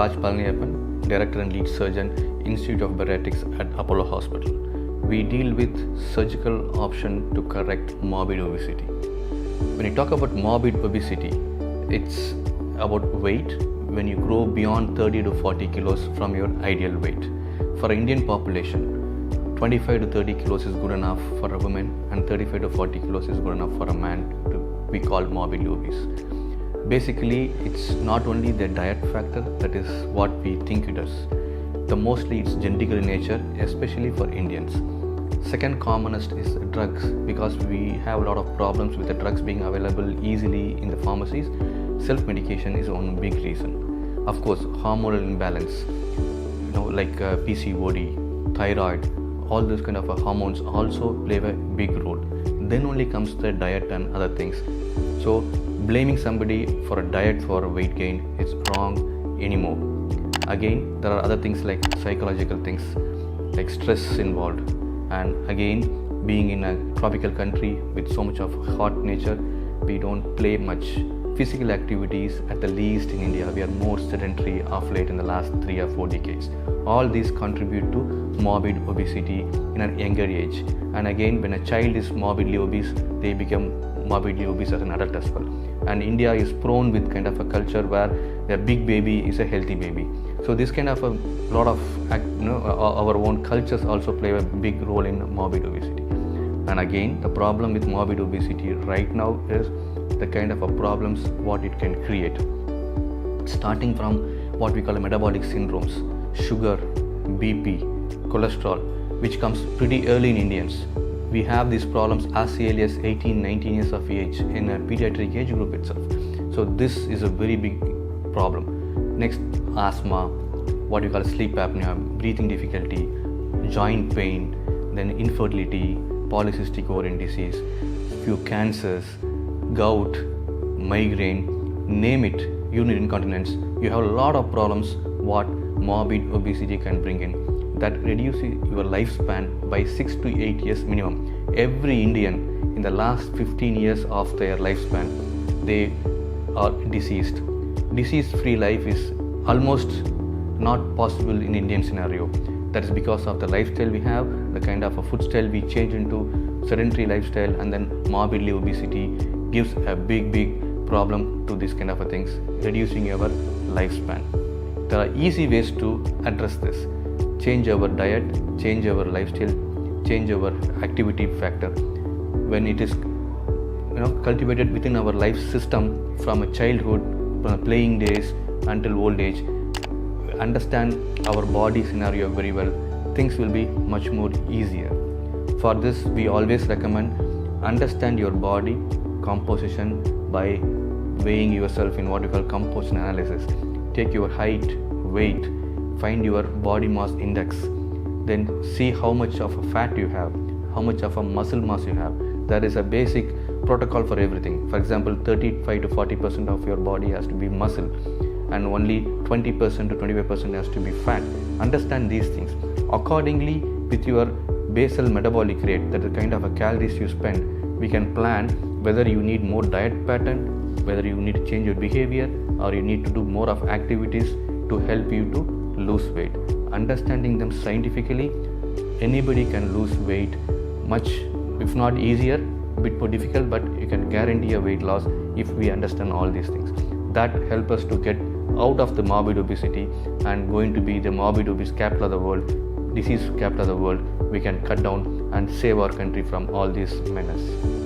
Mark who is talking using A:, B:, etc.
A: Raj Palaniappan, Director and Lead Surgeon, Institute of Bariatrics at Apollo Hospital. We deal with surgical option to correct morbid obesity. When you talk about morbid obesity, it's about weight when you grow beyond 30 to 40 kilos from your ideal weight. For Indian population, 25 to 30 kilos is good enough for a woman and 35 to 40 kilos is good enough for a man to be called morbidly obese. Basically, it's not only the diet factor that is what we think it is. Mostly it's genetic in nature, especially for Indians. Second commonest is drugs, because we have a lot of problems with the drugs being available easily in the pharmacies. Self-medication is one big reason. Of course, hormonal imbalance, like PCOD, thyroid, all those kind of hormones also play a big role. Then only comes the diet and other things. So blaming somebody for a diet for weight gain is wrong anymore. Again, there are other things like psychological things, like stress involved. And again, being in a tropical country with so much of hot nature, we don't play much physical activities. At the least in India, we are more sedentary of late in the last 3 or 4 decades. All these contribute to morbid obesity in a younger age. And again, when a child is morbidly obese, they become morbidly obese as an adult as well. And India is prone with kind of a culture where a big baby is a healthy baby. So this kind of a lot of our own cultures also play a big role in morbid obesity. And again, the problem with morbid obesity right now is the kind of problems what it can create. Starting from what we call metabolic syndromes, sugar, BP, cholesterol, which comes pretty early in Indians. We have these problems as early as 18-19 years of age in a pediatric age group itself. So this is a very big problem. Next, asthma, what we call sleep apnea, breathing difficulty, joint pain, then infertility, polycystic ovarian disease, few cancers, gout, migraine, name it, urinary incontinence. You have a lot of problems what morbid obesity can bring in. That reduces your lifespan by 6 to 8 years minimum. Every Indian in the last 15 years of their lifespan, they are deceased. Disease-free life is almost not possible in Indian scenario. That is because of the lifestyle we have, the kind of a food style we change into sedentary lifestyle, and then morbidly obesity gives a big problem to these kind of things, reducing your lifespan. There are easy ways to address this. Change our diet, change our lifestyle, change our activity factor. When it is cultivated within our life system from a childhood, from playing days until old age, understand our body scenario very well, things will be much more easier. For this, we always recommend understand your body composition by weighing yourself in what we call composition analysis. Take your height, weight, find your body mass index, then see how much of a fat you have, how much of a muscle mass you have. That is a basic protocol for everything. For example, 35 to 40% of your body has to be muscle and only 20% to 25% has to be fat. Understand these things. Accordingly, with your basal metabolic rate, that is the kind of a calories you spend, we can plan whether you need more diet pattern, whether you need to change your behavior, or you need to do more of activities to help you to lose weight. Understanding them scientifically, anybody can lose weight much, if not easier, a bit more difficult, but you can guarantee a weight loss if we understand all these things. That help us to get out of the morbid obesity and going to be the morbid obese capital of the world, disease capital of the world. We can cut down and save our country from all these menace.